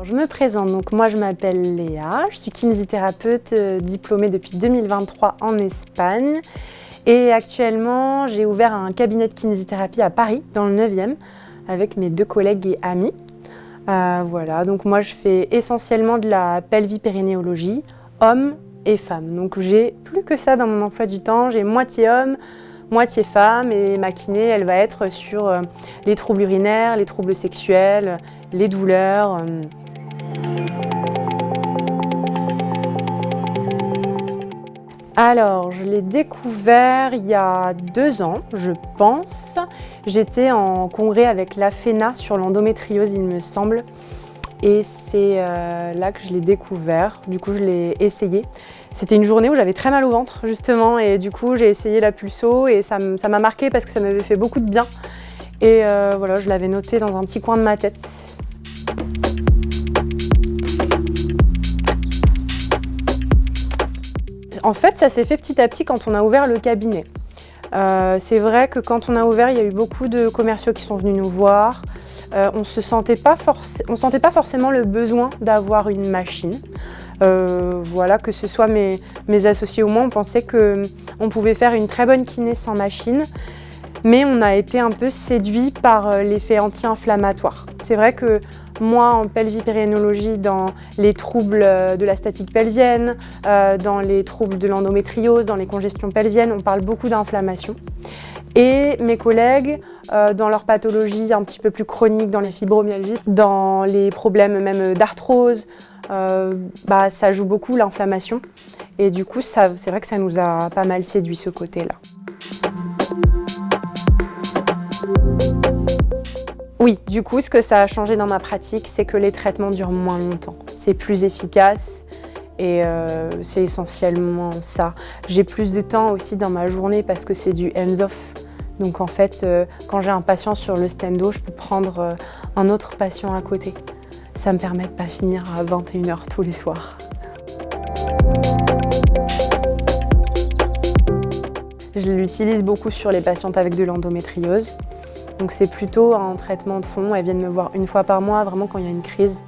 je me présente. Donc moi, je m'appelle Léa, je suis kinésithérapeute diplômée depuis 2023 en Espagne. Et actuellement, j'ai ouvert un cabinet de kinésithérapie à Paris, dans le 9e, avec mes 2 collègues et amis. Voilà, donc moi, je fais essentiellement de la pelvipérinéologie, hommes et femmes. Donc j'ai plus que ça dans mon emploi du temps, j'ai moitié homme, moitié femme, et ma kiné, elle va être sur les troubles urinaires, les troubles sexuels, les douleurs. Alors, je l'ai découvert il y a 2 ans, je pense. J'étais en congrès avec l'AFENA sur l'endométriose, il me semble. Et c'est là que je l'ai découvert. Du coup, je l'ai essayé. C'était une journée où j'avais très mal au ventre, justement. Et du coup, j'ai essayé la pulso et ça m'a marqué parce que ça m'avait fait beaucoup de bien. Et voilà, je l'avais noté dans un petit coin de ma tête. En fait, ça s'est fait petit à petit quand on a ouvert le cabinet. C'est vrai que quand on a ouvert, il y a eu beaucoup de commerciaux qui sont venus nous voir. On ne sentait pas forcément le besoin d'avoir une machine. Voilà, que ce soit mes associés ou moi, on pensait qu'on pouvait faire une très bonne kiné sans machine. Mais on a été un peu séduits par l'effet anti-inflammatoire. C'est vrai que moi, en pelvipérinéologie, dans les troubles de la statique pelvienne, dans les troubles de l'endométriose, dans les congestions pelviennes, on parle beaucoup d'inflammation. Et mes collègues, dans leurs pathologies un petit peu plus chroniques, dans les fibromyalgies, dans les problèmes même d'arthrose, ça joue beaucoup l'inflammation. Et du coup, c'est vrai que ça nous a pas mal séduit ce côté-là. Oui, du coup, ce que ça a changé dans ma pratique, c'est que les traitements durent moins longtemps. C'est plus efficace et c'est essentiellement ça. J'ai plus de temps aussi dans ma journée parce que c'est du hands-off. Donc en fait, quand j'ai un patient sur le stendo, je peux prendre un autre patient à côté. Ça me permet de ne pas finir à 21h tous les soirs. Je l'utilise beaucoup sur les patientes avec de l'endométriose. Donc c'est plutôt un traitement de fond. Elles viennent me voir 1 fois par mois, vraiment quand il y a une crise.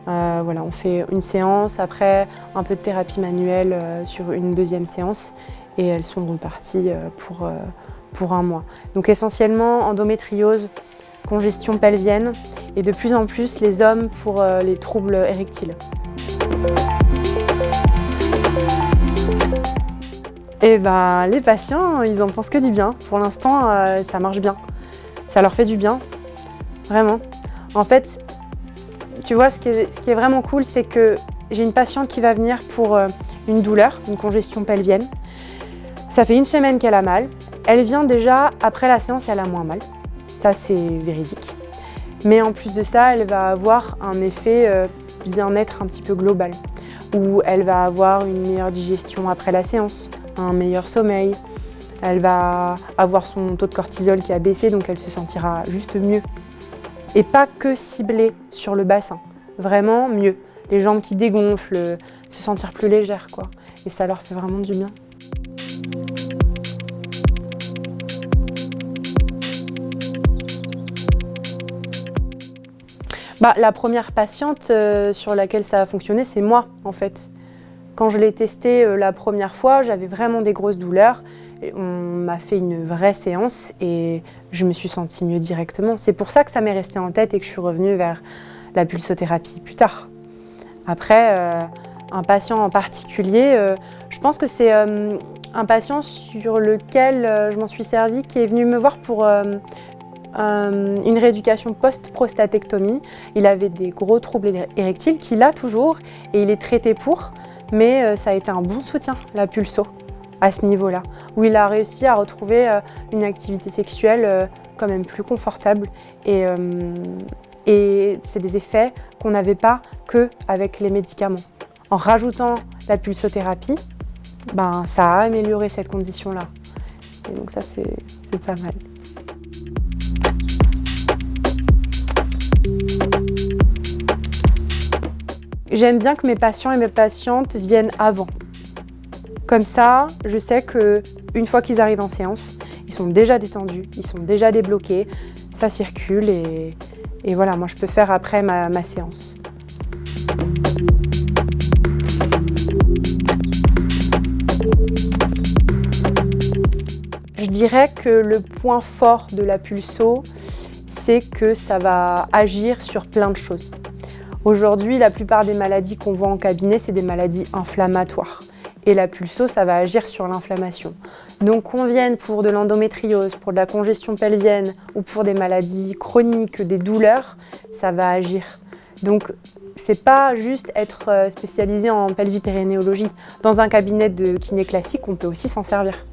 Voilà, on fait une séance, après un peu de thérapie manuelle sur une 2e séance et elles sont reparties pour 1 mois. Donc essentiellement endométriose, congestion pelvienne et de plus en plus les hommes pour les troubles érectiles. Et les patients, ils en pensent que du bien. Pour l'instant, ça marche bien. Ça leur fait du bien, vraiment. En fait, tu vois, ce qui est vraiment cool, c'est que j'ai une patiente qui va venir pour une douleur, une congestion pelvienne. Ça fait 1 semaine qu'elle a mal. Elle vient déjà, après la séance, elle a moins mal. Ça, c'est véridique. Mais en plus de ça, elle va avoir un effet bien-être un petit peu global, où elle va avoir une meilleure digestion après la séance, un meilleur sommeil. Elle va avoir son taux de cortisol qui a baissé, donc elle se sentira juste mieux. Et pas que ciblée sur le bassin, vraiment mieux. Les jambes qui dégonflent, se sentir plus légère, quoi. Et ça leur fait vraiment du bien. La première patiente sur laquelle ça a fonctionné, c'est moi, en fait. Quand je l'ai testé la première fois, j'avais vraiment des grosses douleurs. On m'a fait une vraie séance et je me suis sentie mieux directement. C'est pour ça que ça m'est resté en tête et que je suis revenue vers la pulsothérapie plus tard. Après, un patient en particulier, je pense que c'est un patient sur lequel je m'en suis servie, qui est venu me voir pour une rééducation post-prostatectomie. Il avait des gros troubles érectiles qu'il a toujours et il est traité pour, mais ça a été un bon soutien, la pulso, à ce niveau-là, où il a réussi à retrouver une activité sexuelle quand même plus confortable. Et c'est des effets qu'on n'avait pas qu'avec les médicaments. En rajoutant la pulsothérapie, ça a amélioré cette condition-là. Et donc ça, c'est pas mal. J'aime bien que mes patients et mes patientes viennent avant. Comme ça, je sais qu'une fois qu'ils arrivent en séance, ils sont déjà détendus, ils sont déjà débloqués, ça circule et voilà, moi je peux faire après ma séance. dirais que le point fort de la pulso, c'est que ça va agir sur plein de choses. Aujourd'hui, la plupart des maladies qu'on voit en cabinet, c'est des maladies inflammatoires. Et la pulso, ça va agir sur l'inflammation. Donc qu'on vienne pour de l'endométriose, pour de la congestion pelvienne ou pour des maladies chroniques, des douleurs, ça va agir. Donc c'est pas juste être spécialisé en pelvipérinéologie. Dans un cabinet de kiné classique, on peut aussi s'en servir.